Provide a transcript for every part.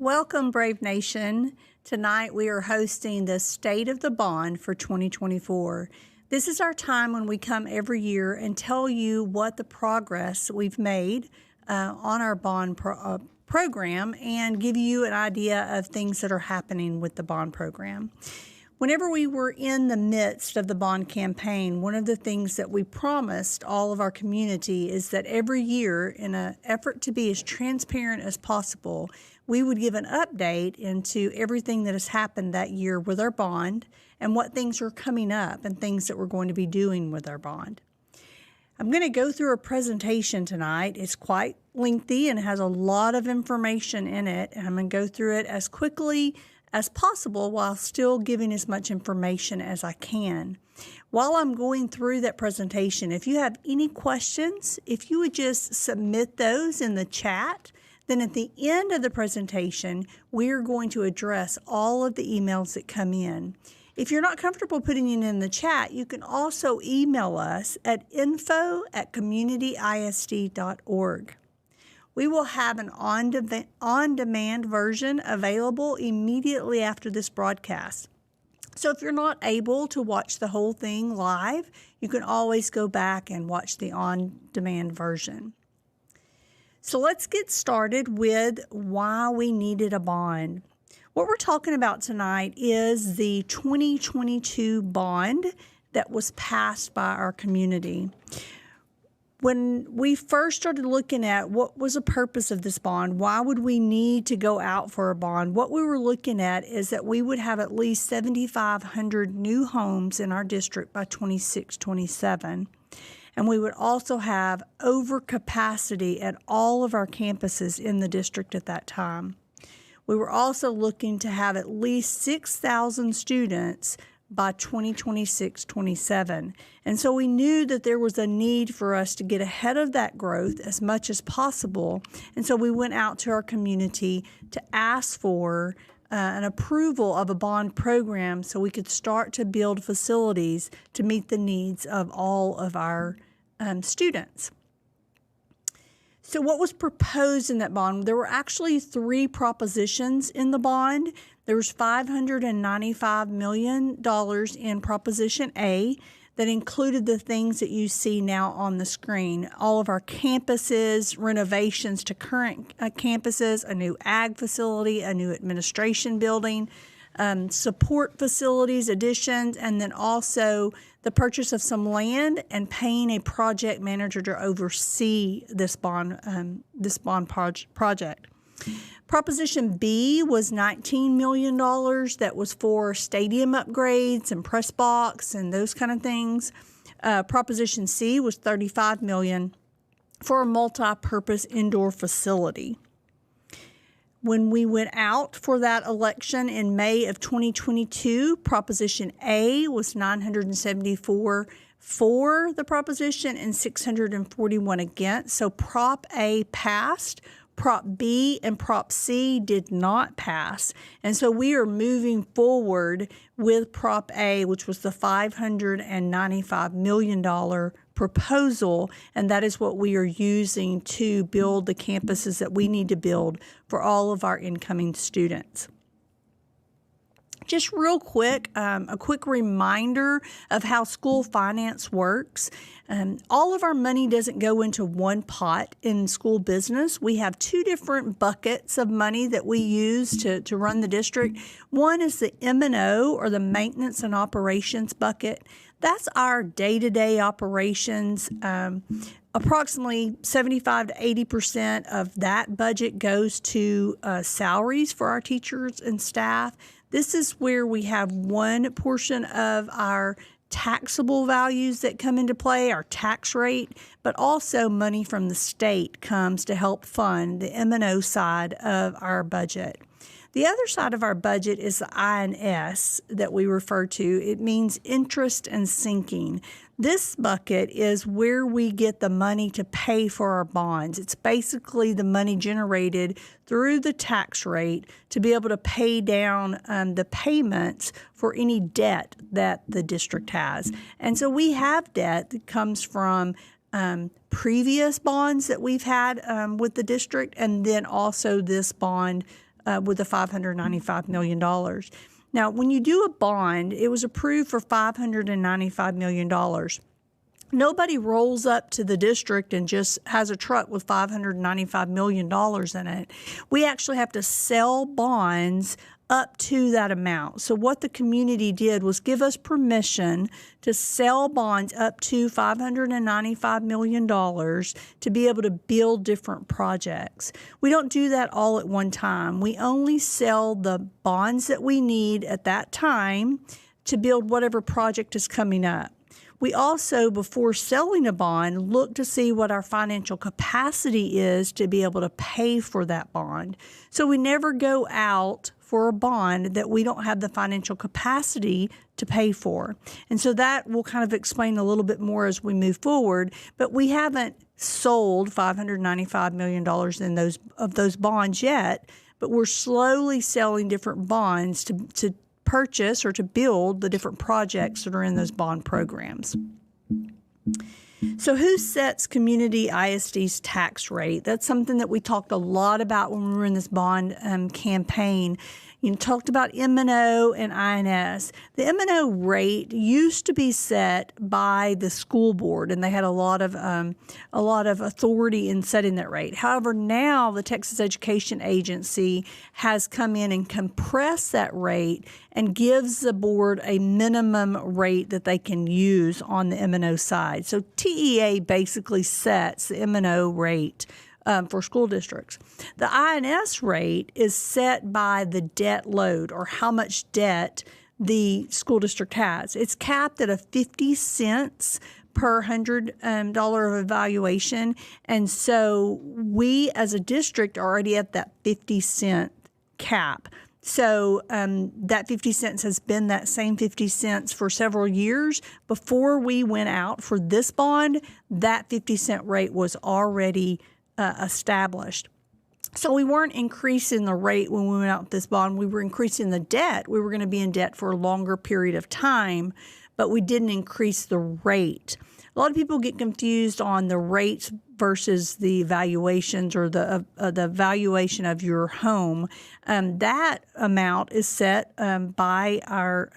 Welcome, Brave Nation. Tonight we are hosting the State of the Bond for 2024. This is our time when we come every year and tell you what the progress we've made on our bond program and give you an idea of things that are happening with the bond program. Whenever we were in the midst of the bond campaign, one of the things that we promised all of our community is that every year, in an effort to be as transparent as possible, we would give an update into everything that has happened that year with our bond and what things are coming up and things that we're going to be doing with our bond. I'm going to go through a presentation tonight. It's quite lengthy and has a lot of information in it, and I'm going to go through it as quickly as possible while still giving as much information as I can. While I'm going through that presentation, if you have any questions, if you would just submit those in the chat, then at the end of the presentation, we're going to address all of the emails that come in. If you're not comfortable putting it in the chat, you can also email us at info@communityisd.org. We will have an on-demand version available immediately after this broadcast. So if you're not able to watch the whole thing live, you can always go back and watch the on-demand version. So let's get started with why we needed a bond. What we're talking about tonight is the 2022 bond that was passed by our community. When we first started looking at what was the purpose of this bond, why would we need to go out for a bond, what we were looking at is that we would have at least 7,500 new homes in our district by 26-27. And we would also have overcapacity at all of our campuses in the district at that time. We were also looking to have at least 6,000 students by 2026-27. And so we knew that there was a need for us to get ahead of that growth as much as possible. And so we went out to our community to ask for an approval of a bond program so we could start to build facilities to meet the needs of all of our students. So what was proposed in that bond? There were actually 3 propositions in the bond. There was $595 million in Proposition A that included the things that you see now on the screen. All of our campuses, renovations to current campuses, a new ag facility, a new administration building, support facilities additions, and then also the purchase of some land and paying a project manager to oversee this bond project. Proposition B was $19 million. That was for stadium upgrades and press box and those kind of things. Proposition C was $35 million for a multi-purpose indoor facility. When we went out for that election in May of 2022, Proposition A was $974 for the proposition and $641 against. So Prop A passed. Prop B and Prop C did not pass. And so we are moving forward with Prop A, which was the $595 million proposal, and that is what we are using to build the campuses that we need to build for all of our incoming students. Just real quick, a quick reminder of how school finance works. All of our money doesn't go into one pot in school business. We have 2 different buckets of money that we use to run the district. One is the M&O, or the Maintenance and Operations bucket. That's our day-to-day operations. Approximately 75 to 80% of that budget goes to salaries for our teachers and staff. This is where we have one portion of our taxable values that come into play, our tax rate, but also money from the state comes to help fund the M&O side of our budget. The other side of our budget is the I&S that we refer to. It means interest and sinking. This bucket is where we get the money to pay for our bonds. It's basically the money generated through the tax rate to be able to pay down the payments for any debt that the district has. And so we have debt that comes from previous bonds that we've had with the district, and then also this bond with the $595 million. Now, when you do a bond, it was approved for $595 million. Nobody rolls up to the district and just has a truck with $595 million in it. We actually have to sell bonds up to that amount. So what the community did was give us permission to sell bonds up to $595 million to be able to build different projects. We don't do that all at one time. We only sell the bonds that we need at that time to build whatever project is coming up. We also, before selling a bond, look to see what our financial capacity is to be able to pay for that bond. So we never go out for a bond that we don't have the financial capacity to pay for. And so that will kind of explain a little bit more as we move forward, but we haven't sold $595 million of those bonds yet, but we're slowly selling different bonds to purchase or to build the different projects that are in those bond programs. So who sets Community ISD's tax rate? That's something that we talked a lot about when we were in this bond campaign. You talked about M&O and INS. The M&O rate used to be set by the school board, and they had a lot of authority in setting that rate. However, now the Texas Education Agency has come in and compressed that rate and gives the board a minimum rate that they can use on the M&O side. So TEA basically sets the M&O rate for school districts. The INS rate is set by the debt load, or how much debt the school district has. It's capped at 50 cents per $100 of evaluation. And so we as a district are already at that 50-cent cap. So that 50 cents has been that same 50 cents for several years. Before we went out for this bond, that 50-cent rate was already established. So we weren't increasing the rate when we went out with this bond. We were increasing the debt. We were going to be in debt for a longer period of time, but we didn't increase the rate. A lot of people get confused on the rates versus the valuations, or the valuation of your home. That amount is set by our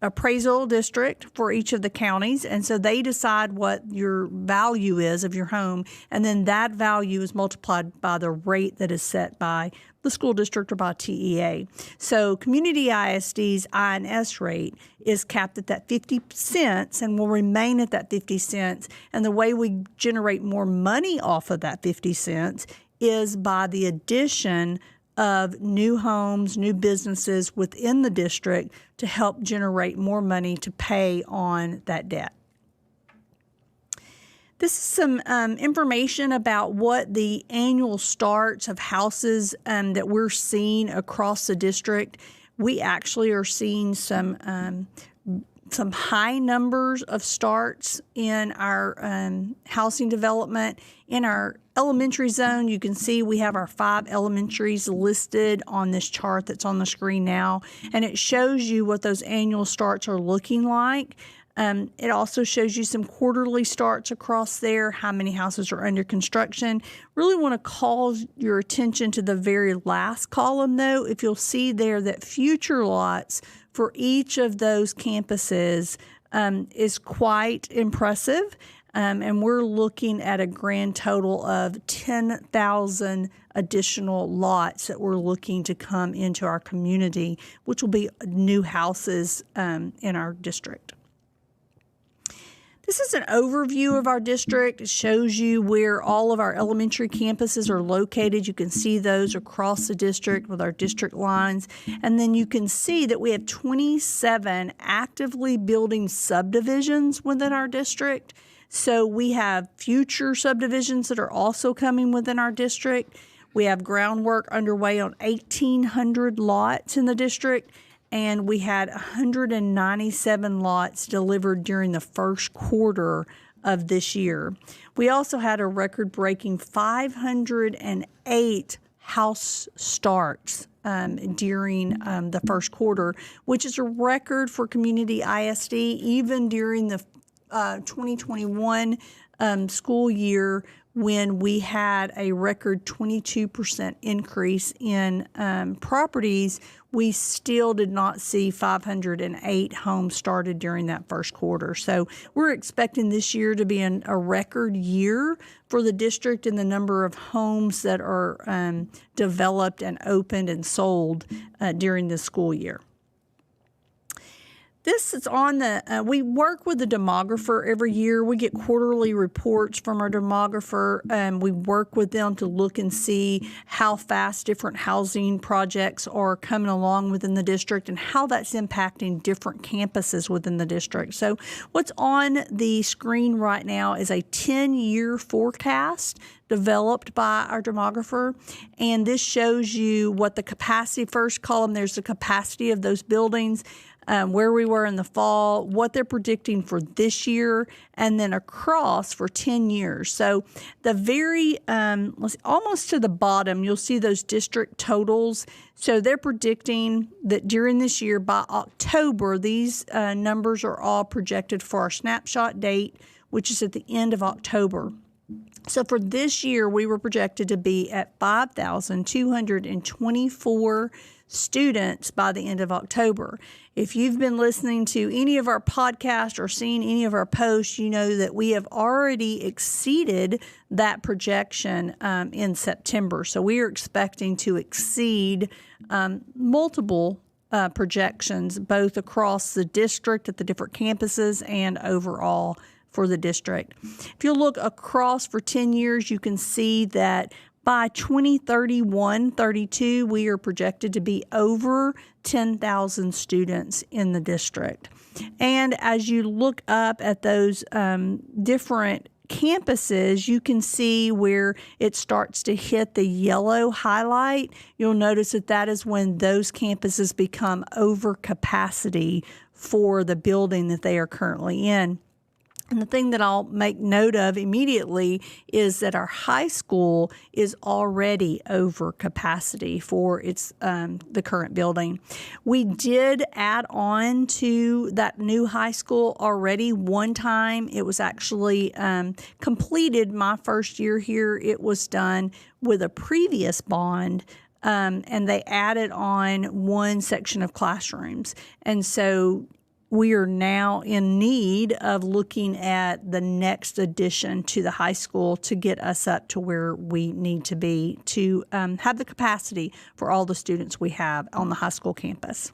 appraisal district for each of the counties, and so they decide what your value is of your home, and then that value is multiplied by the rate that is set by the school district or by TEA. So Community ISD's INS rate is capped at that 50 cents and will remain at that 50 cents, and the way we generate more money off of that 50 cents is by the addition of new homes, new businesses within the district to help generate more money to pay on that debt. This is some information about what the annual starts of houses that we're seeing across the district. We actually are seeing some high numbers of starts in our housing development. In our elementary zone, you can see we have our 5 elementaries listed on this chart that's on the screen now, and it shows you what those annual starts are looking like. It also shows you some quarterly starts across there, how many houses are under construction. Really want to call your attention to the very last column, though. If you'll see there that future lots for each of those campuses is quite impressive. And we're looking at a grand total of 10,000 additional lots that we're looking to come into our community, which will be new houses in our district. This is an overview of our district. It shows you where all of our elementary campuses are located. You can see those across the district with our district lines. And then you can see that we have 27 actively building subdivisions within our district. So we have future subdivisions that are also coming within our district. We have groundwork underway on 1,800 lots in the district, and we had 197 lots delivered during the first quarter of this year. We also had a record-breaking 508 house starts during the first quarter, which is a record for Community ISD. Even during the 2021 school year, when we had a record 22% increase in properties, we still did not see 508 homes started during that first quarter. So we're expecting this year to be a record year for the district in the number of homes that are developed and opened and sold during the school year. This is on the, we work with the demographer every year. We get quarterly reports from our demographer. We work with them to look and see how fast different housing projects are coming along within the district and how that's impacting different campuses within the district. So what's on the screen right now is a 10-year forecast developed by our demographer, and this shows you what the capacity, first column, there's the capacity of those buildings, where we were in the fall, what they're predicting for this year, and then across for 10 years. So the very, almost to the bottom, you'll see those district totals. So they're predicting that during this year, by October, these numbers are all projected for our snapshot date, which is at the end of October. So for this year, we were projected to be at 5,224 students by the end of October. If you've been listening to any of our podcasts or seen any of our posts, you know that we have already exceeded that projection in September. So we are expecting to exceed multiple projections, both across the district at the different campuses and overall for the district. If you look across for 10 years, you can see that by 2031-32, we are projected to be over 10,000 students in the district. And as you look up at those different campuses, you can see where it starts to hit the yellow highlight. You'll notice that that is when those campuses become over capacity for the building that they are currently in. And the thing that I'll make note of immediately is that our high school is already over capacity for its the current building. We did add on to that new high school already one time. It was actually completed my first year here. It was done with a previous bond. And they added on one section of classrooms. And so we are now in need of looking at the next addition to the high school to get us up to where we need to be to have the capacity for all the students we have on the high school campus.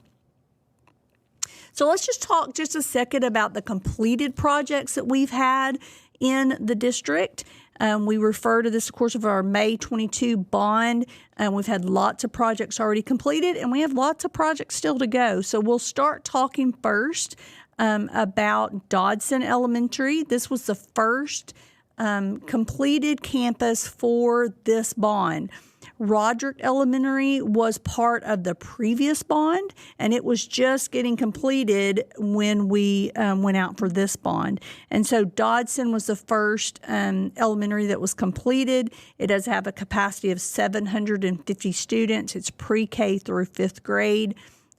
So let's just talk just a second about the completed projects that we've had in the district. We refer to this, of course, of our May 22 bond. We've had lots of projects already completed, and we have lots of projects still to go. So we'll start talking first about Dodson Elementary. This was the first completed campus for this bond. Roderick Elementary was part of the previous bond, and it was just getting completed when we went out for this bond. And so Dodson was the first elementary that was completed. It does have a capacity of 750 students. It's pre-K through 5th grade.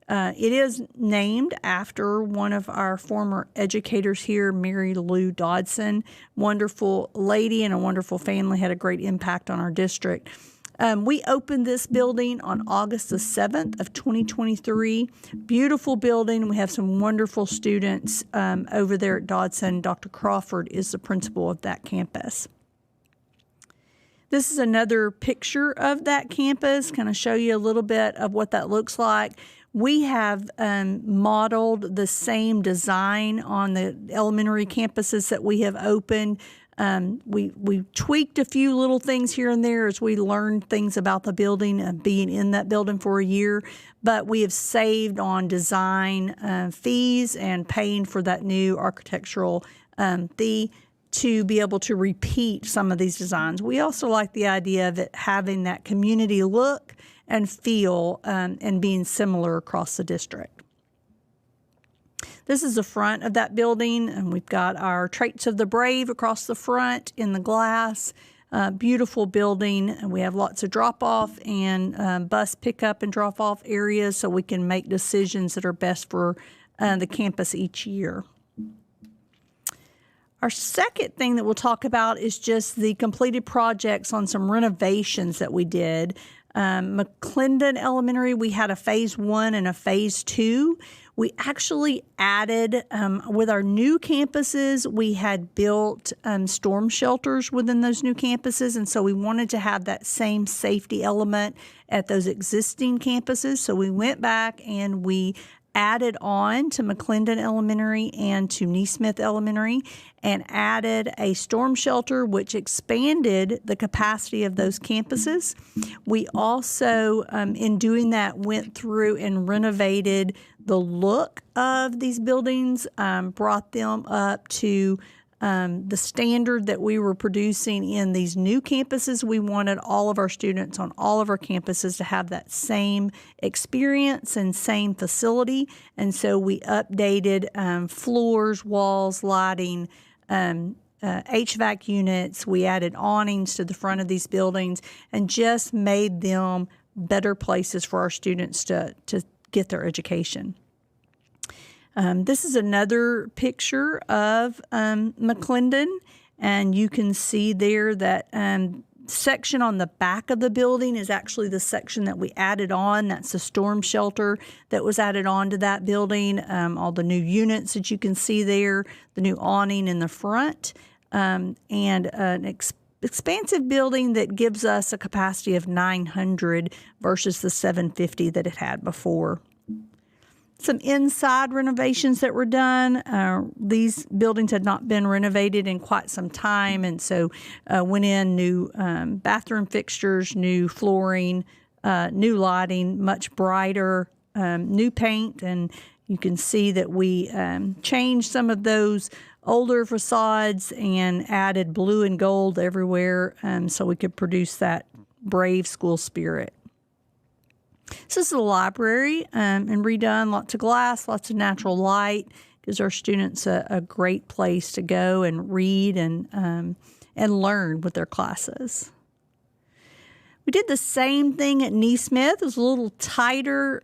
It is named after one of our former educators here, Mary Lou Dodson. Wonderful lady and a wonderful family, had a great impact on our district. We opened this building on August the 7th of 2023. Beautiful building. We have some wonderful students over there at Dodson. Dr. Crawford is the principal of that campus. This is another picture of that campus, kind of show you a little bit of what that looks like. We have modeled the same design on the elementary campuses that we have opened. We tweaked a few little things here and there as we learned things about the building and being in that building for a year, but we have saved on design fees and paying for that new architectural fee to be able to repeat some of these designs. We also like the idea of it having that community look and feel and being similar across the district. This is the front of that building, and we've got our Traits of the Brave across the front in the glass. Beautiful building, and we have lots of drop-off and bus pickup and drop-off areas so we can make decisions that are best for the campus each year. Our second thing that we'll talk about is just the completed projects on some renovations that we did. McClendon Elementary, we had a phase 1 and a phase 2. We actually added, with our new campuses, we had built storm shelters within those new campuses, and so we wanted to have that same safety element at those existing campuses. So we went back and we added on to McClendon Elementary and to Neesmith Elementary and added a storm shelter, which expanded the capacity of those campuses. We also, in doing that, went through and renovated the look of these buildings, brought them up to the standard that we were producing in these new campuses. We wanted all of our students on all of our campuses to have that same experience and same facility. And so we updated floors, walls, lighting, HVAC units. We added awnings to the front of these buildings and just made them better places for our students to get their education. This is another picture of McClendon, and you can see there that section on the back of the building is actually the section that we added on. That's the storm shelter that was added on to that building. All the new units that you can see there, the new awning in the front, and an expansive building that gives us a capacity of 900 versus the 750 that it had before. Some inside renovations that were done. These buildings had not been renovated in quite some time, and so went in new bathroom fixtures, new flooring, new lighting, much brighter, new paint, and you can see that we changed some of those older facades and added blue and gold everywhere so we could produce that brave school spirit. This is the library and redone, lots of glass, lots of natural light, gives our students a great place to go and read and learn with their classes. We did the same thing at Neesmith. It was a little tighter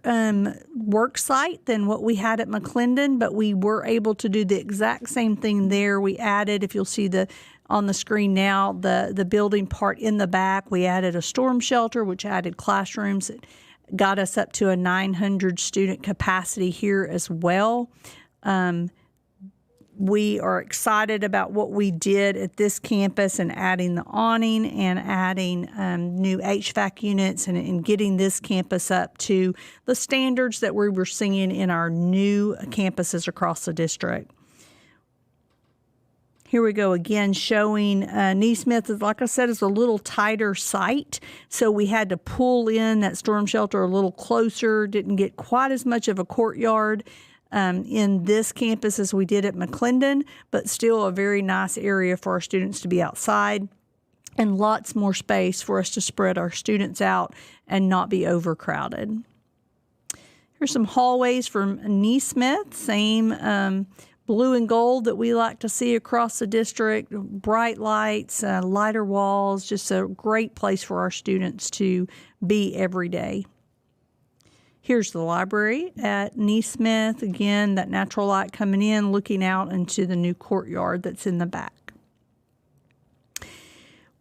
work site than what we had at McClendon, but we were able to do the exact same thing there. We added, if you'll see on the screen now, the building part in the back, we added a storm shelter, which added classrooms. It got us up to a 900 student capacity here as well. We are excited about what we did at this campus and adding the awning and adding new HVAC units and getting this campus up to the standards that we were seeing in our new campuses across the district. Here we go again, showing Neesmith, like I said, is a little tighter site. So we had to pull in that storm shelter a little closer, didn't get quite as much of a courtyard in this campus as we did at McClendon, but still a very nice area for our students to be outside and lots more space for us to spread our students out and not be overcrowded. Here's some hallways from Neesmith, same blue and gold that we like to see across the district, bright lights, lighter walls, just a great place for our students to be every day. Here's the library at Neesmith. Again, that natural light coming in, looking out into the new courtyard that's in the back.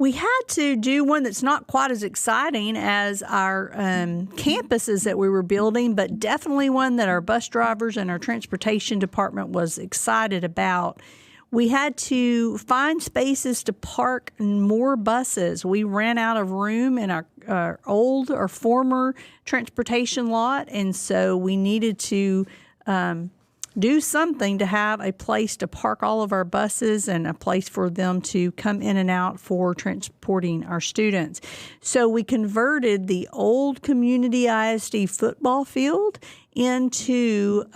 We had to do one that's not quite as exciting as our campuses that we were building, but definitely one that our bus drivers and our transportation department was excited about. We had to find spaces to park more buses. We ran out of room in our former transportation lot, and so we needed to do something to have a place to park all of our buses and a place for them to come in and out for transporting our students. So we converted the old Community ISD football field into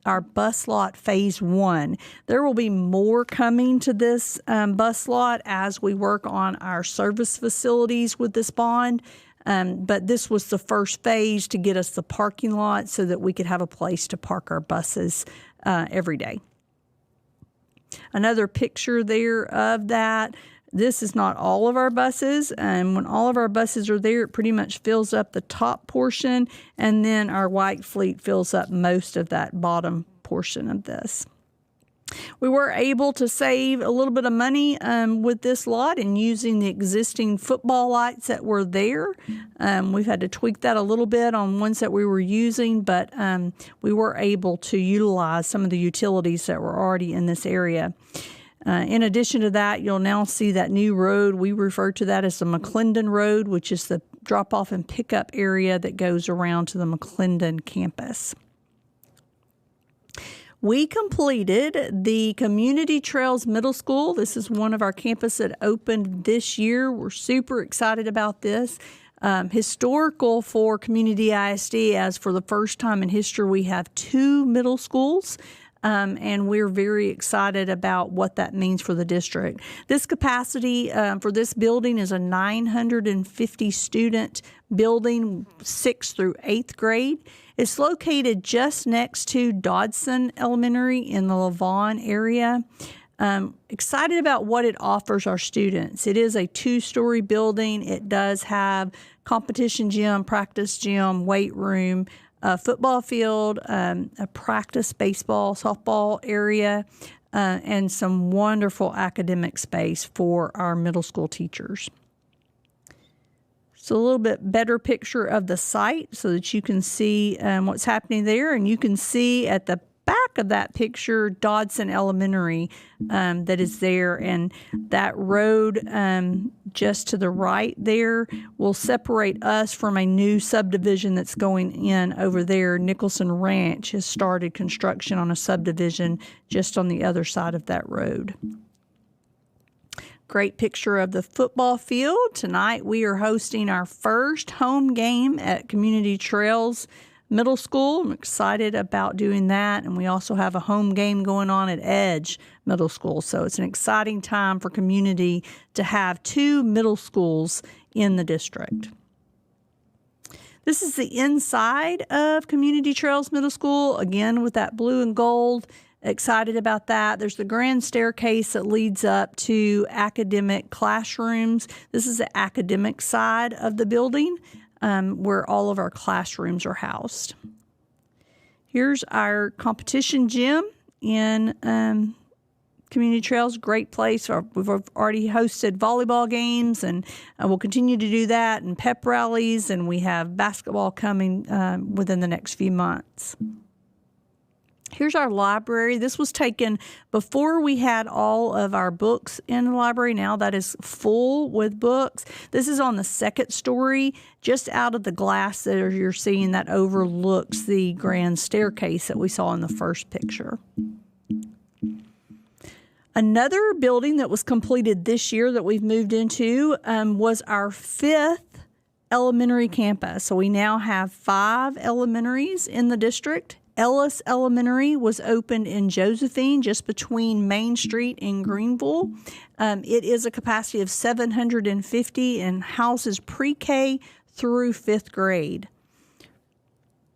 our bus lot phase 1. There will be more coming to this bus lot as we work on our service facilities with this bond. But this was the first phase to get us the parking lot so that we could have a place to park our buses every day. Another picture there of that. This is not all of our buses, and when all of our buses are there, it pretty much fills up the top portion, and then our white fleet fills up most of that bottom portion of this. We were able to save a little bit of money with this lot and using the existing football lights that were there. We've had to tweak that a little bit on ones that we were using, but we were able to utilize some of the utilities that were already in this area. In addition to that, you'll now see that new road. We refer to that as the McClendon Road, which is the drop-off and pickup area that goes around to the McClendon campus. We completed the Community Trails Middle School. This is one of our campuses that opened this year. We're super excited about this. Historical for Community ISD, as for the first time in history, we have 2 middle schools. And we're very excited about what that means for the district. This capacity for this building is a 950 student building, 6th through 8th grade. It's located just next to Dodson Elementary in the Lavon area. Excited about what it offers our students. It is a 2-story building. It does have competition gym, practice gym, weight room, a football field, a practice baseball, softball area, and some wonderful academic space for our middle school teachers. So a little bit better picture of the site so that you can see what's happening there. And you can see at the back of that picture Dodson Elementary that is there, and that road just to the right there will separate us from a new subdivision that's going in over there. Nicholson Ranch has started construction on a subdivision just on the other side of that road. Great picture of the football field. Tonight we are hosting our first home game at Community Trails Middle School. I'm excited about doing that. And we also have a home game going on at Edge Middle School. So it's an exciting time for community to have 2 middle schools in the district. This is the inside of Community Trails Middle School, again with that blue and gold. Excited about that. There's the grand staircase that leads up to academic classrooms. This is the academic side of the building, where all of our classrooms are housed. Here's our competition gym in Community Trails. Great place. We've already hosted volleyball games, and we'll continue to do that, and pep rallies, and we have basketball coming within the next few months. Here's our library. This was taken before we had all of our books in the library. Now that is full with books. This is on the 2nd story, just out of the glass that you're seeing that overlooks the grand staircase that we saw in the first picture. Another building that was completed this year that we've moved into was our 5th elementary campus. So we now have 5 elementaries in the district. Ellis Elementary was opened in Josephine, just between Main Street and Greenville. It is a capacity of 750 and houses pre-K through 5th grade.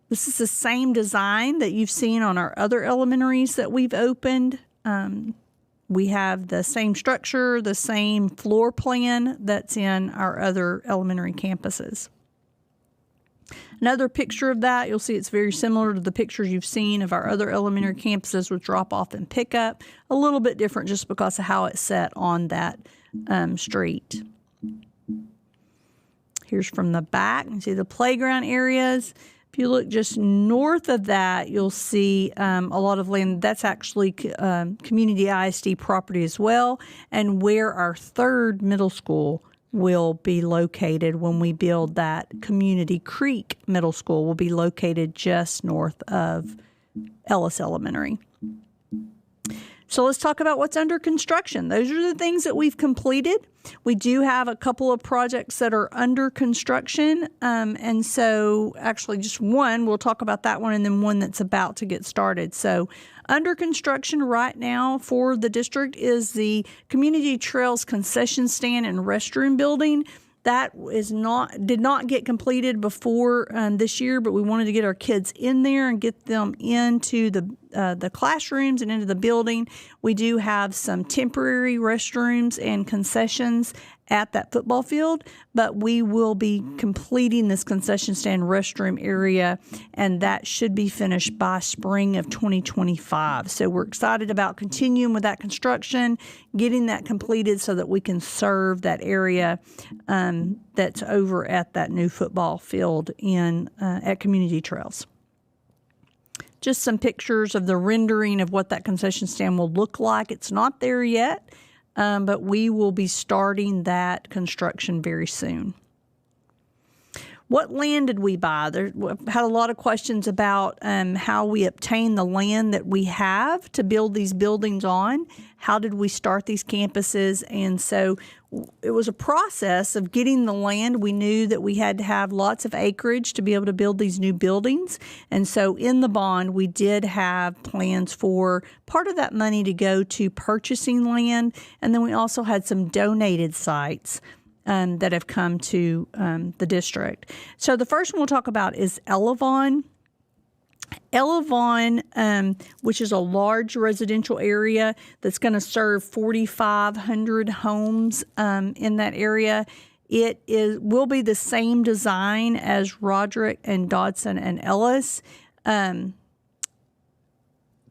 This is the same design that you've seen on our other elementaries that we've opened. We have the same structure, the same floor plan that's in our other elementary campuses. Another picture of that, you'll see it's very similar to the pictures you've seen of our other elementary campuses with drop-off and pickup. A little bit different just because of how it's set on that street. Here's from the back. You can see the playground areas. If you look just north of that, you'll see a lot of land. That's actually Community ISD property as well, and where our 3rd middle school will be located when we build that. Community Creek Middle School will be located just north of Ellis Elementary. So let's talk about what's under construction. Those are the things that we've completed. We do have a couple of projects that are under construction. And so actually just one, we'll talk about that one, and then one that's about to get started. So under construction right now for the district is the Community Trails concession stand and restroom building. That did not get completed before this year, but we wanted to get our kids in there and get them into the the classrooms and into the building. We do have some temporary restrooms and concessions at that football field, but we will be completing this concession stand restroom area, and that should be finished by spring of 2025. So we're excited about continuing with that construction, getting that completed so that we can serve that area that's over at that new football field at Community Trails. Just some pictures of the rendering of what that concession stand will look like. It's not there yet, but we will be starting that construction very soon. What land did we buy? We've had a lot of questions about how we obtain the land that we have to build these buildings on. How did we start these campuses? And so it was a process of getting the land. We knew that we had to have lots of acreage to be able to build these new buildings. And so in the bond, we did have plans for part of that money to go to purchasing land. And then we also had some donated sites that have come to the district. So the first one we'll talk about is Ellavon. Ellavon, which is a large residential area that's going to serve 4,500 homes in that area. It will be the same design as Roderick and Dodson and Ellis.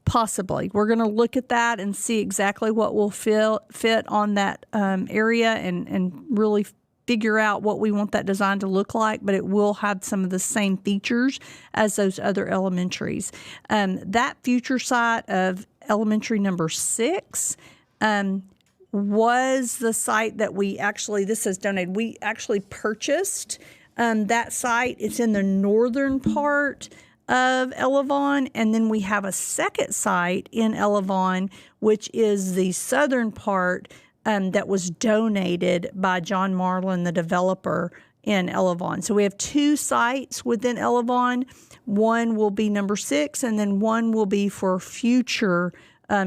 Possibly. We're going to look at that and see exactly what will fit on that area and really figure out what we want that design to look like, but it will have some of the same features as those other elementaries. That future site of elementary number 6 was the site that this says donated. We actually purchased that site. It's in the northern part of Ellavon, and then we have a second site in Ellavon, which is the southern part that was donated by John Marlin, the developer in Ellavon. So we have 2 sites within Ellavon. One will be number 6, and then one will be for future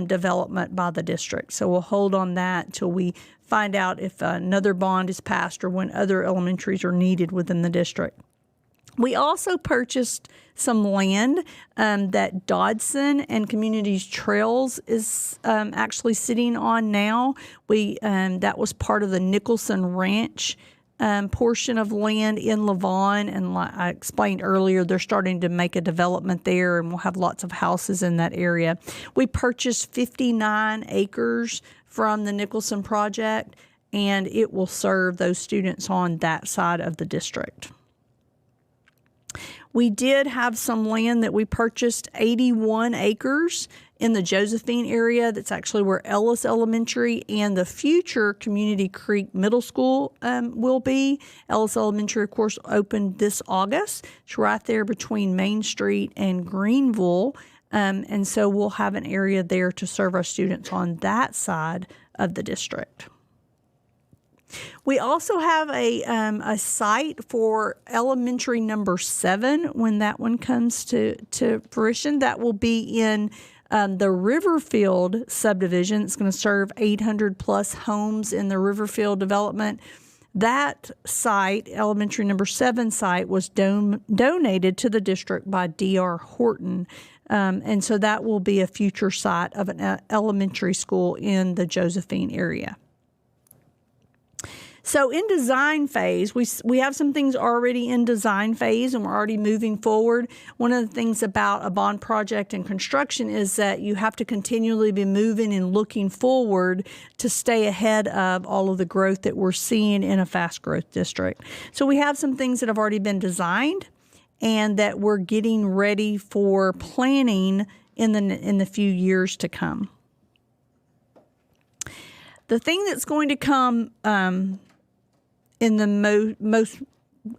development by the district. So we'll hold on that till we find out if another bond is passed or when other elementaries are needed within the district. We also purchased some land that Dodson and Communities Trails is actually sitting on now. That was part of the Nicholson Ranch portion of land in Lavon, and like I explained earlier, they're starting to make a development there, and we'll have lots of houses in that area. We purchased 59 acres from the Nicholson project, and it will serve those students on that side of the district. We did have some land that we purchased, 81 acres in the Josephine area. That's actually where Ellis Elementary and the future Community Creek Middle School will be. Ellis Elementary, of course, opened this August. It's right there between Main Street and Greenville. And so we'll have an area there to serve our students on that side of the district. We also have a site for elementary number 7 when that one comes to fruition. That will be in the Riverfield subdivision. It's going to serve 800 plus homes in the Riverfield development. That site, elementary number 7 site, was donated to the district by D.R. Horton. And so that will be a future site of an elementary school in the Josephine area. So in design phase, we have some things already in design phase, and we're already moving forward. One of the things about a bond project and construction is that you have to continually be moving and looking forward to stay ahead of all of the growth that we're seeing in a fast growth district. So we have some things that have already been designed and that we're getting ready for planning in the few years to come. The thing that's going to come in the most,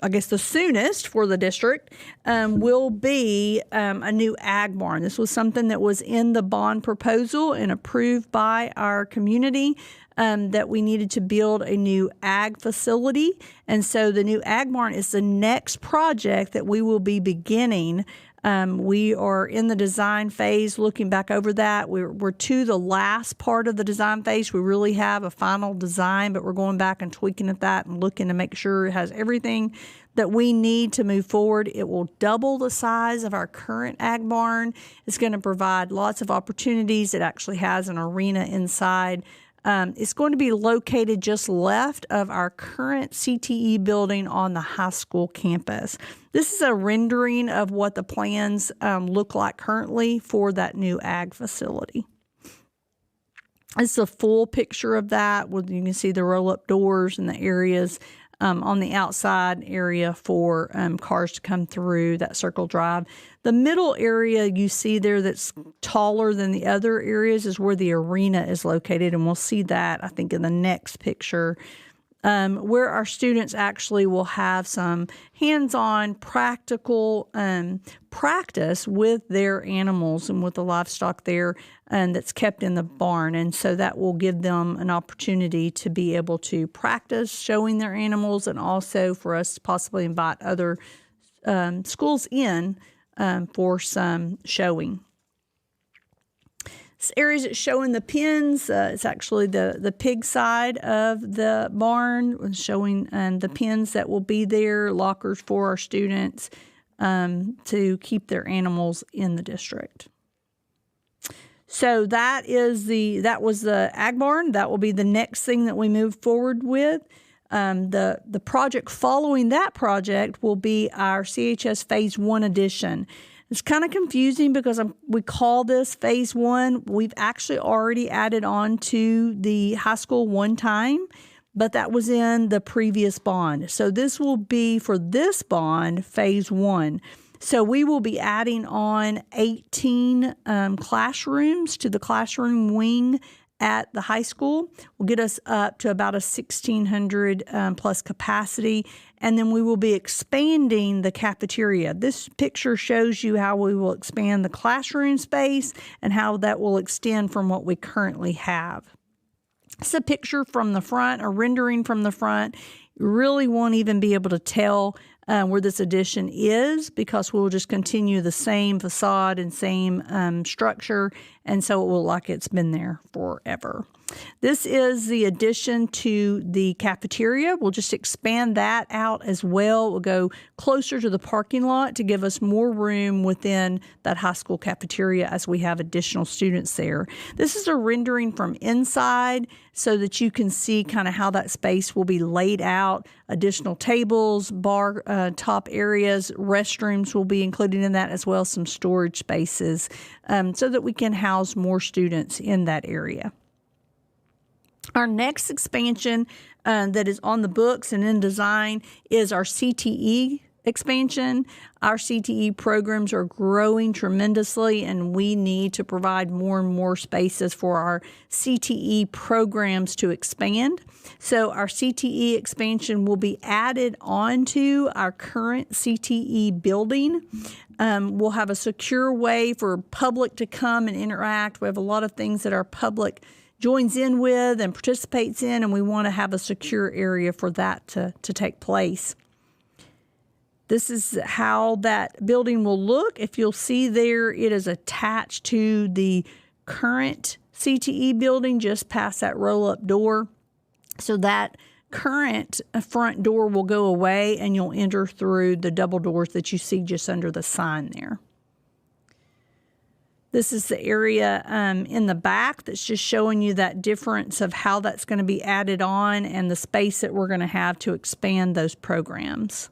I guess, the soonest for the district will be a new ag barn. This was something that was in the bond proposal and approved by our community that we needed to build a new ag facility. And so the new ag barn is the next project that we will be beginning We are in the design phase, looking back over that. We're to the last part of the design phase. We really have a final design, but we're going back and tweaking at that and looking to make sure it has everything that we need to move forward. It will double the size of our current ag barn. It's going to provide lots of opportunities. It actually has an arena inside. It's going to be located just left of our current CTE building on the high school campus. This is a rendering of what the plans look like currently for that new ag facility. It's a full picture of that. You can see the roll-up doors and the areas on the outside area for cars to come through that circle drive. The middle area you see there that's taller than the other areas is where the arena is located, and we'll see that, I think, in the next picture, where our students actually will have some hands-on practical practice with their animals and with the livestock there that's kept in the barn. And so that will give them an opportunity to be able to practice showing their animals, and also for us to possibly invite other schools in for some showing. This area is showing the pens. It's actually the pig side of the barn, showing the pens that will be there, lockers for our students to keep their animals in the district. So that was the ag barn. That will be the next thing that we move forward with. The project following that project will be our CHS Phase 1 addition. It's kind of confusing because we call this Phase 1. We've actually already added on to the high school one time, but that was in the previous bond. So this will be, for this bond, Phase 1. So we will be adding on 18 classrooms to the classroom wing at the high school. Will get us up to about a 1,600 plus capacity, and then we will be expanding the cafeteria. This picture shows you how we will expand the classroom space and how that will extend from what we currently have. It's a picture from the front, a rendering from the front. You really won't even be able to tell where this addition is, because we'll just continue the same facade and same structure, and so it will look like it's been there forever. This is the addition to the cafeteria. We'll just expand that out as well. We'll go closer to the parking lot to give us more room within that high school cafeteria as we have additional students there. This is a rendering from inside so that you can see kind of how that space will be laid out. Additional tables, bar top areas, restrooms will be included in that, as well as some storage spaces so that we can house more students in that area. Our next expansion that is on the books and in design is our CTE expansion. Our CTE programs are growing tremendously, and we need to provide more and more spaces for our CTE programs to expand. So our CTE expansion will be added onto our current CTE building. We'll have a secure way for public to come and interact. We have a lot of things that our public joins in with and participates in, and we want to have a secure area for that to take place. This is how that building will look. If you'll see there, it is attached to the current CTE building just past that roll-up door. So that current front door will go away, and you'll enter through the double doors that you see just under the sign there. This is the area in the back that's just showing you that difference of how that's going to be added on and the space that we're going to have to expand those programs.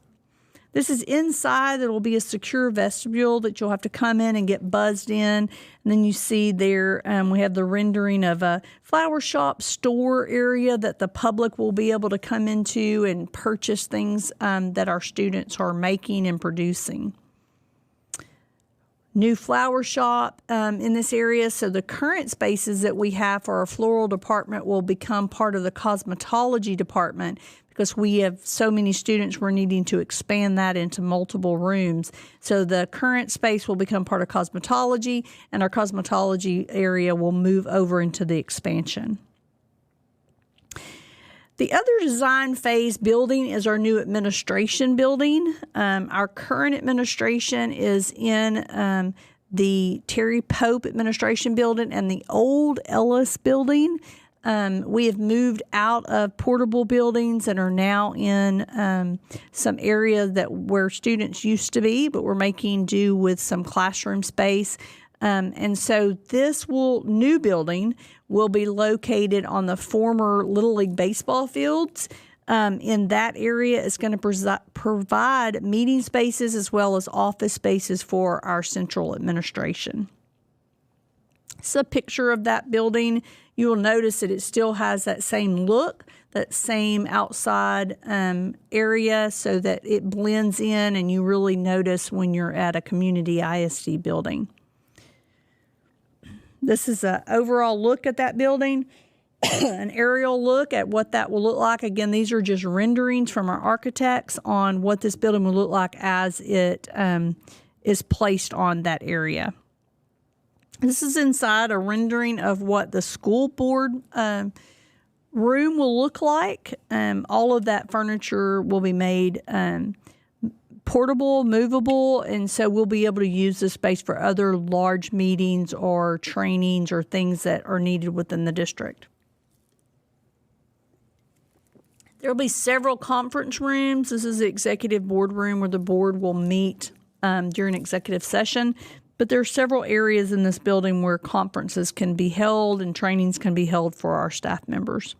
This is inside. There will be a secure vestibule that you'll have to come in and get buzzed in. And then you see there we have the rendering of a flower shop store area that the public will be able to come into and purchase things that our students are making and producing. New flower shop in this area. So the current spaces that we have for our floral department will become part of the cosmetology department, because we have so many students, we're needing to expand that into multiple rooms. So the current space will become part of cosmetology, and our cosmetology area will move over into the expansion. The other design phase building is our new administration building. Our current administration is in the Terry Pope Administration Building and the old Ellis Building. We have moved out of portable buildings and are now in some area where students used to be, but we're making do with some classroom space. And so this new building will be located on the former Little League baseball fields. In that area, it's going to provide meeting spaces as well as office spaces for our central administration. It's a picture of that building. You will notice that it still has that same look, that same outside area, so that it blends in and you really notice when you're at a community ISD building. This is an overall look at that building, an aerial look at what that will look like. Again, these are just renderings from our architects on what this building will look like as it is placed on that area. This is inside a rendering of what the school board room will look like. All of that furniture will be made portable, movable, and so we'll be able to use this space for other large meetings or trainings or things that are needed within the district. There will be several conference rooms. This is the executive board room where the board will meet during executive session. But there are several areas in this building where conferences can be held and trainings can be held for our staff members.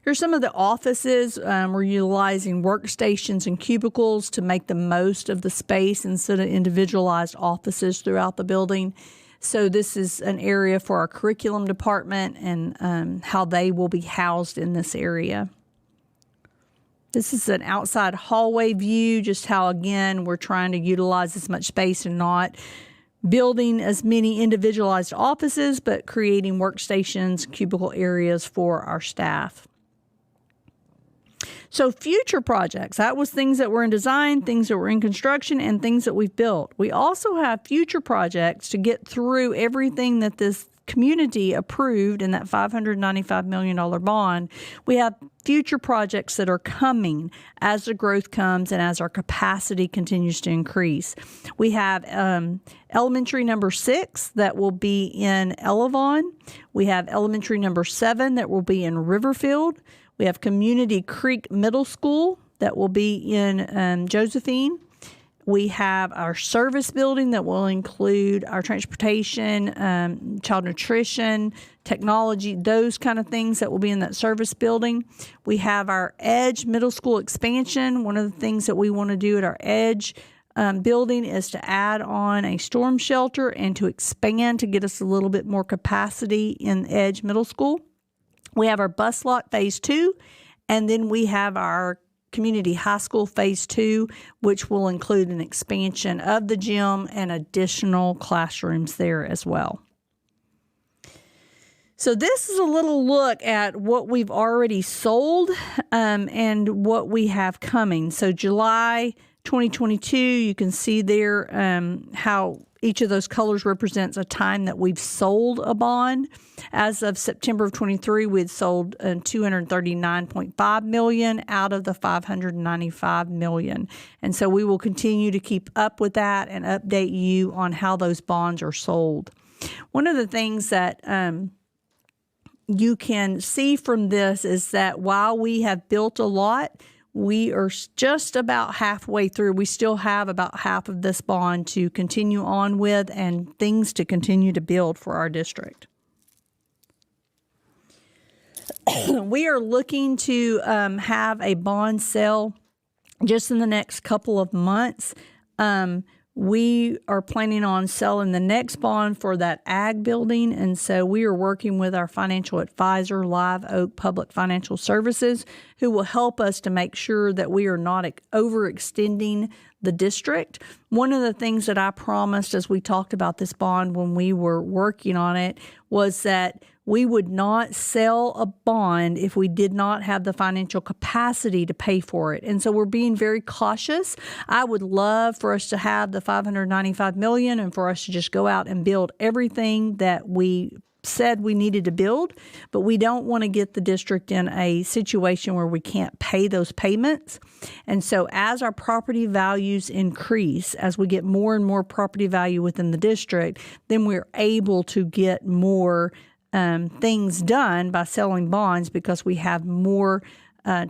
Here's some of the offices. We're utilizing workstations and cubicles to make the most of the space instead of individualized offices throughout the building. So this is an area for our curriculum department and how they will be housed in this area. This is an outside hallway view, just how, again, we're trying to utilize as much space and not building as many individualized offices, but creating workstations, cubicle areas for our staff. So future projects, that was things that were in design, things that were in construction, and things that we've built. We also have future projects to get through everything that this community approved in that $595 million bond. We have future projects that are coming as the growth comes and as our capacity continues to increase. We have elementary number 6 that will be in Elevon. We have elementary number 7 that will be in Riverfield. We have Community Creek Middle School that will be in Josephine. We have our service building that will include our transportation, child nutrition, technology, those kind of things that will be in that service building. We have our Edge Middle School expansion. One of the things that we want to do at our Edge building is to add on a storm shelter and to expand to get us a little bit more capacity in Edge Middle School. We have our bus lot phase 2, and then we have our community high school phase 2, which will include an expansion of the gym and additional classrooms there as well. So this is a little look at what we've already sold and what we have coming. So July 2022, you can see there how each of those colors represents a time that we've sold a bond. As of September of 23, we had sold $239.5 million out of the $595 million. And so we will continue to keep up with that and update you on how those bonds are sold. One of the things that you can see from this is that while we have built a lot, we are just about halfway through. We still have about half of this bond to continue on with and things to continue to build for our district. We are looking to have a bond sale just in the next couple of months. We are planning on selling the next bond for that ag building, and so we are working with our financial advisor, Live Oak Public Financial Services, who will help us to make sure that we are not overextending the district. One of the things that I promised as we talked about this bond when we were working on it was that we would not sell a bond if we did not have the financial capacity to pay for it. And so we're being very cautious. I would love for us to have the $595 million and for us to just go out and build everything that we said we needed to build, but we don't want to get the district in a situation where we can't pay those payments. And so as our property values increase, as we get more and more property value within the district, then we're able to get more things done by selling bonds because we have more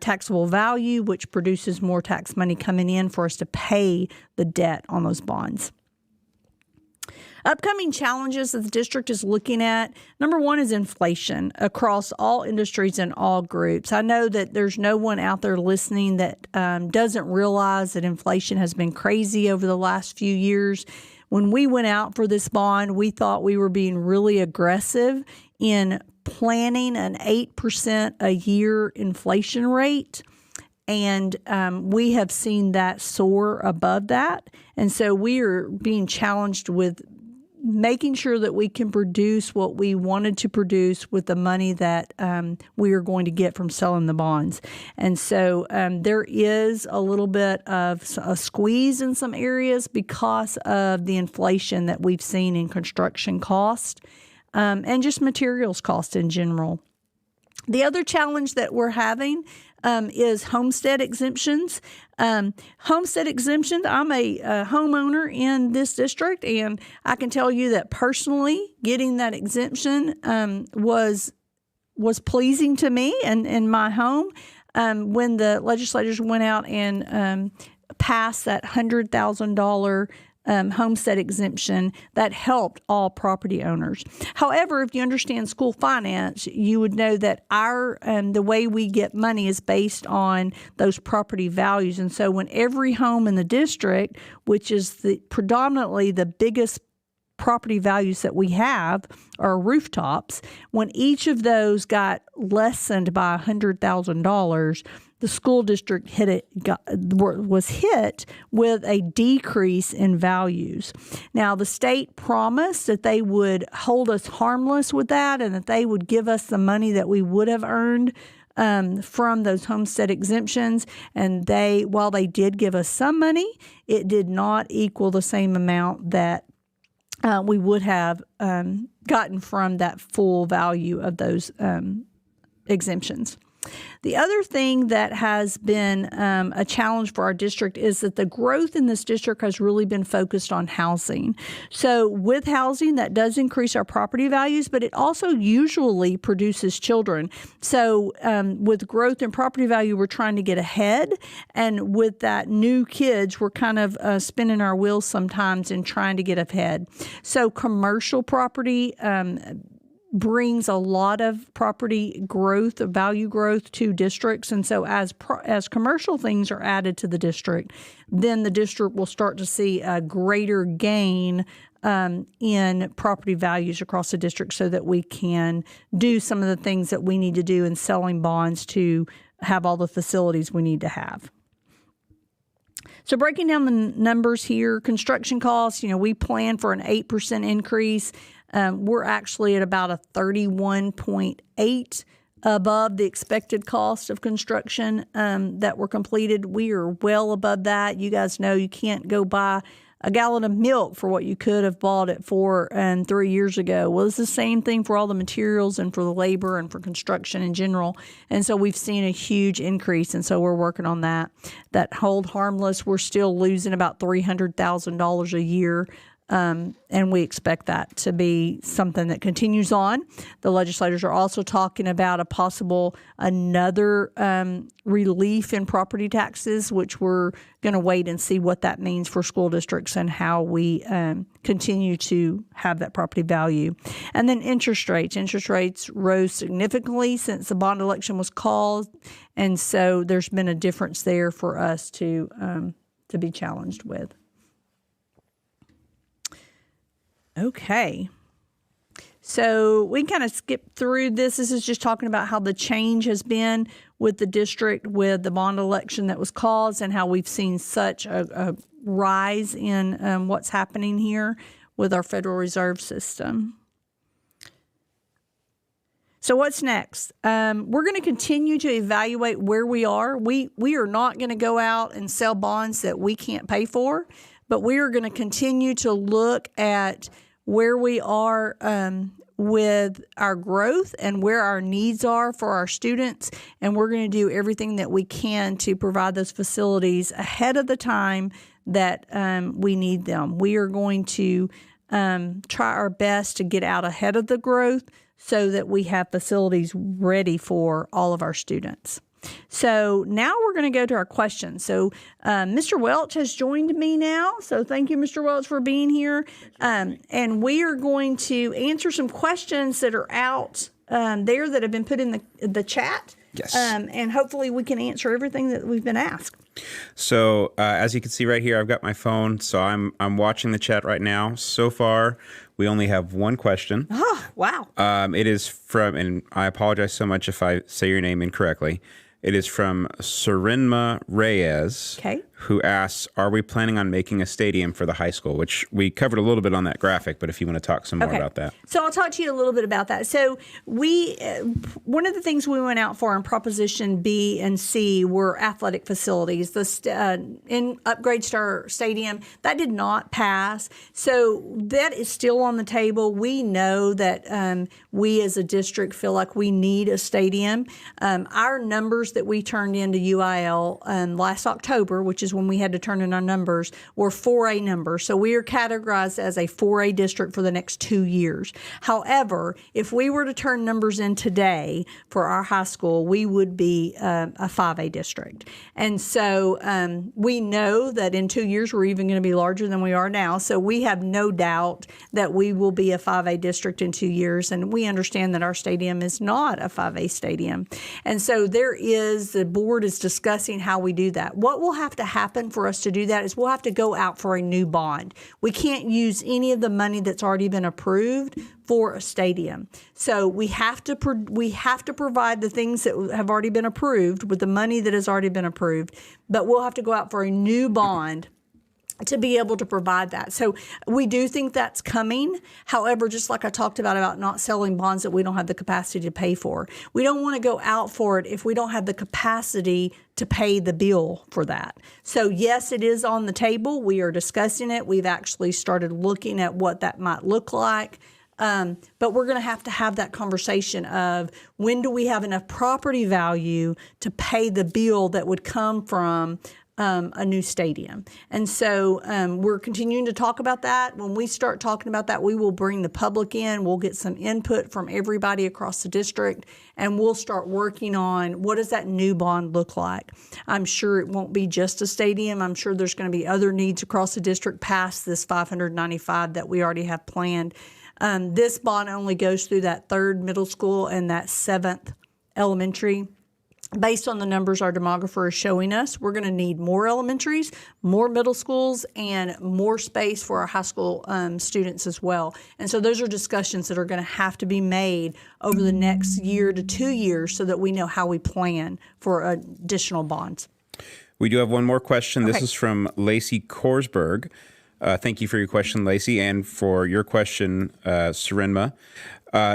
taxable value, which produces more tax money coming in for us to pay the debt on those bonds. Upcoming challenges that the district is looking at, number one is inflation across all industries and all groups. I know that there's no one out there listening that doesn't realize that inflation has been crazy over the last few years. When we went out for this bond, we thought we were being really aggressive in planning an 8% a year inflation rate. And we have seen that soar above that. And so we are being challenged with making sure that we can produce what we wanted to produce with the money that we are going to get from selling the bonds. And so there is a little bit of a squeeze in some areas because of the inflation that we've seen in construction cost and just materials cost in general. The other challenge that we're having is homestead exemptions. Homestead exemptions, I'm a homeowner in this district, and I can tell you that personally getting that exemption was pleasing to me and in my home. When the legislators went out and passed that $100,000 homestead exemption, that helped all property owners. However, if you understand school finance, you would know that our the way we get money is based on those property values. And so when every home in the district, which is predominantly the biggest property values that we have are rooftops, when each of those got lessened by $100,000, the school district was hit with a decrease in values. Now, the state promised that they would hold us harmless with that and that they would give us the money that we would have earned from those homestead exemptions. And while they did give us some money, it did not equal the same amount that we would have gotten from that full value of those exemptions. The other thing that has been a challenge for our district is that the growth in this district has really been focused on housing. So with housing, that does increase our property values, but it also usually produces children. So with growth in property value, we're trying to get ahead. And with that new kids, we're kind of spinning our wheels sometimes and trying to get ahead. So commercial property brings a lot of property growth, value growth to districts. And so as commercial things are added to the district, then the district will start to see a greater gain in property values across the district so that we can do some of the things that we need to do in selling bonds to have all the facilities we need to have. So breaking down the numbers here, construction costs, we plan for an 8% increase. We're actually at about a 31.8 above the expected cost of construction that were completed. We are well above that. You guys know you can't go buy a gallon of milk for what you could have bought it for 3 years ago. Well, it's the same thing for all the materials and for the labor and for construction in general. And so we've seen a huge increase, and so we're working on that. That hold harmless, we're still losing about $300,000 a year. And we expect that to be something that continues on. The legislators are also talking about a possible another relief in property taxes, which we're going to wait and see what that means for school districts and how we continue to have that property value. And then interest rates. Interest rates rose significantly since the bond election was called, and so there's been a difference there for us to be challenged with. Okay, so we kind of skipped through this. This is just talking about how the change has been with the district with the bond election that was caused and how we've seen such a rise in what's happening here with our Federal Reserve System. So what's next? We're going to continue to evaluate where we are. We are not going to go out and sell bonds that we can't pay for, but we are going to continue to look at where we are with our growth and where our needs are for our students, and we're going to do everything that we can to provide those facilities ahead of the time that we need them. We are going to try our best to get out ahead of the growth so that we have facilities ready for all of our students. So now we're going to go to our questions. So Mr. Welch has joined me now. So thank you, Mr. Welch, for being here. And we are going to answer some questions that are out there that have been put in the chat. Yes. And hopefully we can answer everything that we've been asked. So as you can see right here, I've got my phone. So I'm watching the chat right now. So far, we only have one question. Oh, wow. It is from, and I apologize so much if I say your name incorrectly. It is from Serenma Reyes, who asks, are we planning on making a stadium for the high school? Which we covered a little bit on that graphic, but if you want to talk some more about that. So I'll talk to you a little bit about that. So we, one of the things we went out for in Proposition B and C were athletic facilities. In upgrades to our stadium, that did not pass. So that is still on the table. We know that we as a district feel like we need a stadium. Our numbers that we turned into UIL last October, which is when we had to turn in our numbers, were 4A numbers. So we are categorized as a 4A district for the next 2 years. However, if we were to turn numbers in today for our high school, we would be a 5A district. And so we know that in 2 years we're even going to be larger than we are now. So we have no doubt that we will be a 5A district in 2 years. And we understand that our stadium is not a 5A stadium. And so the board is discussing how we do that. What will have to happen for us to do that is we'll have to go out for a new bond. We can't use any of the money that's already been approved for a stadium. So we have to provide the things that have already been approved with the money that has already been approved, but we'll have to go out for a new bond to be able to provide that. So we do think that's coming. However, just like I talked about not selling bonds that we don't have the capacity to pay for. We don't want to go out for it if we don't have the capacity to pay the bill for that. So yes, it is on the table. We are discussing it. We've actually started looking at what that might look like. But we're going to have that conversation of when do we have enough property value to pay the bill that would come from a new stadium. And so we're continuing to talk about that. When we start talking about that, we will bring the public in. We'll get some input from everybody across the district, and we'll start working on what does that new bond look like. I'm sure it won't be just a stadium. I'm sure there's going to be other needs across the district past this 595 that we already have planned. This bond only goes through that 3rd middle school and that 7th elementary. Based on the numbers our demographer is showing us, we're going to need more elementaries, more middle schools, and more space for our high school students as well. And so those are discussions that are going to have to be made over the next year to 2 years so that we know how we plan for additional bonds. We do have one more question. This is from Lacey Korsberg. Thank you for your question, Lacey, and for your question, Serenma.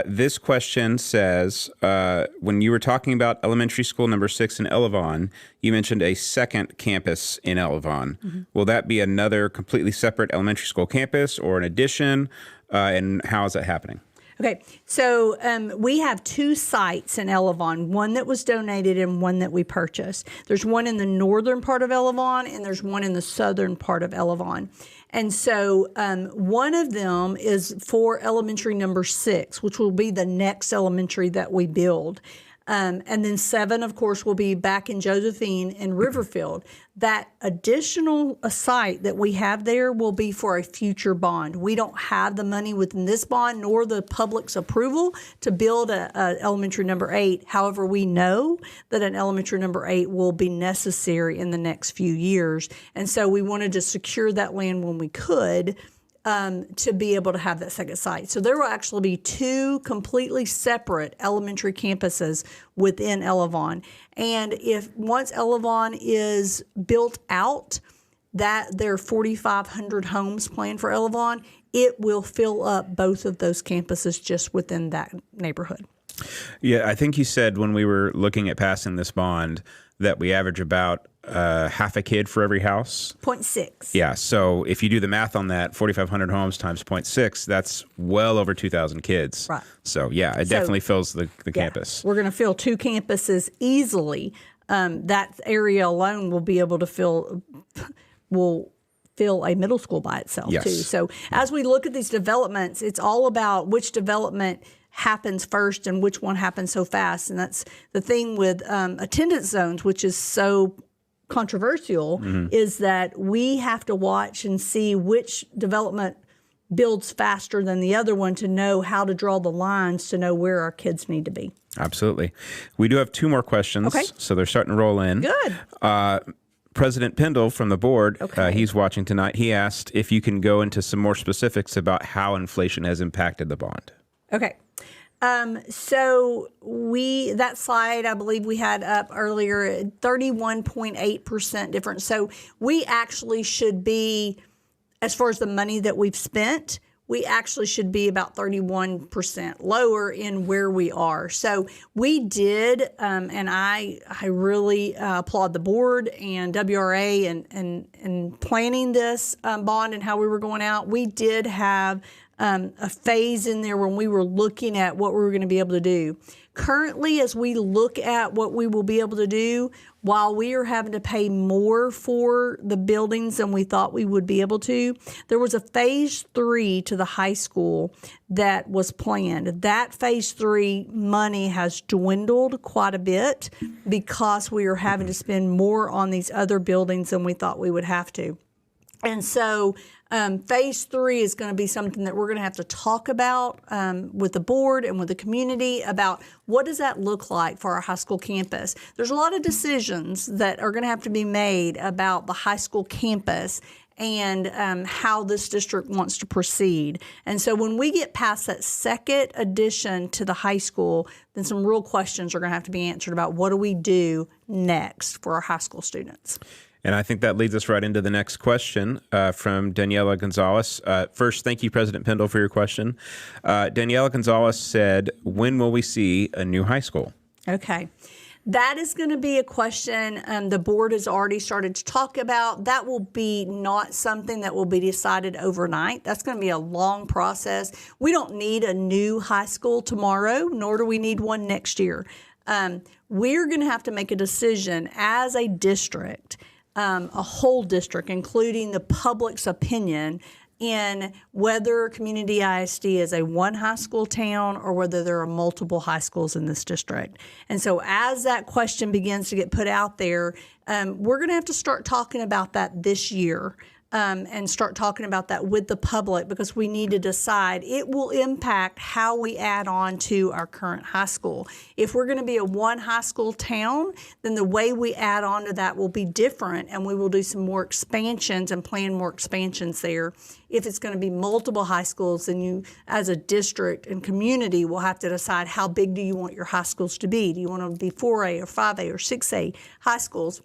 This question says, when you were talking about elementary school number 6 in Elevon, you mentioned a second campus in Elevon. Mm-hmm. Will that be another completely separate elementary school campus or an addition? And how is that happening? Okay, so we have 2 sites in Elevon, one that was donated and one that we purchased. There's one in the northern part of Elevon and there's one in the southern part of Elevon. And so one of them is for elementary number 6, which will be the next elementary that we build. And then 7, of course, will be back in Josephine and Riverfield. That additional site that we have there will be for a future bond. We don't have the money within this bond nor the public's approval to build a elementary number 8. However, we know that an elementary number 8 will be necessary in the next few years. And so we wanted to secure that land when we could to be able to have that second site. So there will actually be 2 completely separate elementary campuses within Elevon. And if once Elevon is built out, that there are 4,500 homes planned for Elevon, it will fill up both of those campuses just within that neighborhood. Yeah, I think you said when we were looking at passing this bond that we average about half a kid for every house. 0.6. Yeah. So if you do the math on that, 4,500 homes times 0.6, that's well over 2,000 kids. Right. So yeah, it definitely fills the campus. We're going to fill 2 campuses easily. That area alone will be able to fill a middle school by itself Yes. too. So as we look at these developments, it's all about which development happens first and which one happens so fast. And that's the thing with attendance zones, which is so controversial, is that we have to watch and see which development builds faster than the other one to know how to draw the lines to know where our kids need to be. Absolutely. We do have 2 more questions. Okay. So they're starting to roll in. Good. President Pendle from the board, Okay. he's watching tonight. He asked if you can go into some more specifics about how inflation has impacted the bond. Okay. So that slide, I believe we had up earlier, 31.8% difference. So we actually should be, as far as the money that we've spent, we actually should be about 31% lower in where we are. So we did, and I really applaud the board and WRA and planning this bond and how we were going out. We did have a phase in there when we were looking at what we were going to be able to do. Currently, as we look at what we will be able to do, while we are having to pay more for the buildings than we thought we would be able to, there was a phase 3 to the high school that was planned. That phase 3 money has dwindled quite a bit because we are having to spend more on these other buildings than we thought we would have to. And so phase 3 is going to be something that we're going to have to talk about with the board and with the community about what does that look like for our high school campus. There's a lot of decisions that are going to have to be made about the high school campus and how this district wants to proceed. And so when we get past that second addition to the high school, then some real questions are going to have to be answered about what do we do next for our high school students. And I think that leads us right into the next question from Daniela Gonzalez. First, thank you, President Pendle, for your question. Daniela Gonzalez said, when will we see a new high school? Okay. That is going to be a question the board has already started to talk about. That will be not something that will be decided overnight. That's going to be a long process. We don't need a new high school tomorrow, nor do we need one next year. We're going to have to make a decision as a district, a whole district, including the public's opinion, in whether Community ISD is a one high school town or whether there are multiple high schools in this district. And so as that question begins to get put out there, we're going to have to start talking about that this year. And start talking about that with the public, because we need to decide it will impact how we add on to our current high school. If we're going to be a one high school town, then the way we add on to that will be different, and we will do some more expansions and plan more expansions there. If it's going to be multiple high schools, then you, as a district and community, will have to decide how big do you want your high schools to be. Do you want them to be 4A or 5A or 6A high schools?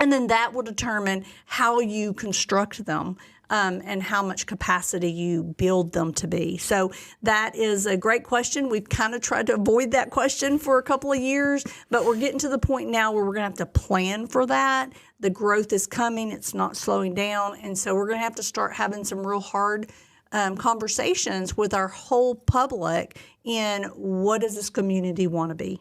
And then that will determine how you construct them and how much capacity you build them to be. So that is a great question. We've kind of tried to avoid that question for a couple of years, but we're getting to the point now where we're going to have to plan for that. The growth is coming. It's not slowing down. And so we're going to have to start having some real hard conversations with our whole public in what does this community want to be.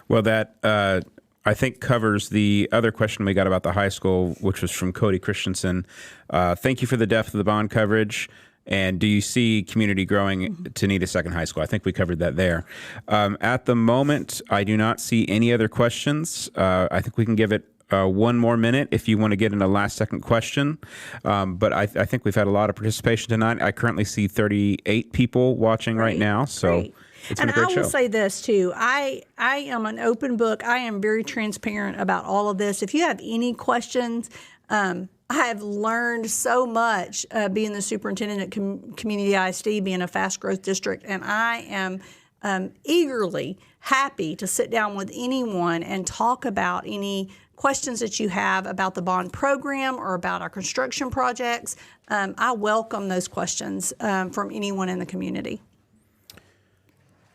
Well, that I think covers the other question we got about the high school, which was from Cody Christensen. Thank you for the depth of the bond coverage. And do you see community growing to need a second high school? I think we covered that there. At the moment, I do not see any other questions. I think we can give it one more minute if you want to get in a last second question. But I think we've had a lot of participation tonight. I currently see 38 people watching right now. So. Great. It's been and a great I will show. say this too. I am an open book. I am very transparent about all of this. If you have any questions, I have learned so much being the superintendent at Community ISD, being a fast growth district, and I am eagerly happy to sit down with anyone and talk about any questions that you have about the bond program or about our construction projects. I welcome those questions from anyone in the community.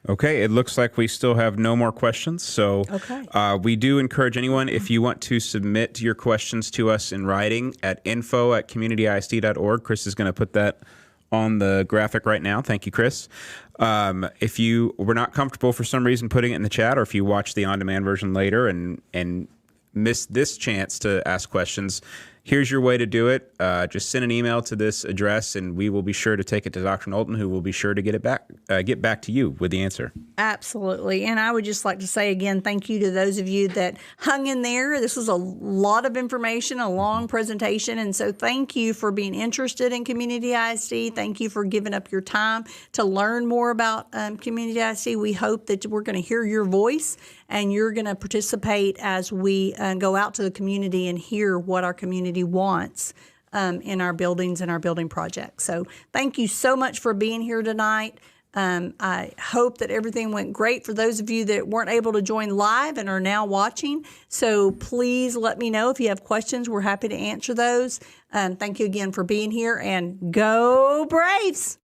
Okay, it looks like we still have no more questions. So Okay. we do encourage anyone, if you want to submit your questions to us in writing at info@communityisd.org. Chris is going to put that on the graphic right now. Thank you, Chris. If you were not comfortable for some reason putting it in the chat, or if you watch the on-demand version later and missed this chance to ask questions, here's your way to do it. Just send an email to this address, and we will be sure to take it to Dr. Knowlton, who will be sure to get back to you with the answer. Absolutely. And I would just like to say again, thank you to those of you that hung in there. This was a lot of information, a long presentation. And so thank you for being interested in Community ISD. Thank you for giving up your time to learn more about Community ISD. We hope that we're going to hear your voice and you're going to participate as we go out to the community and hear what our community wants in our buildings and our building projects. So thank you so much for being here tonight. I hope that everything went great for those of you that weren't able to join live and are now watching. So please let me know if you have questions. We're happy to answer those. Thank you again for being here, and go Braves!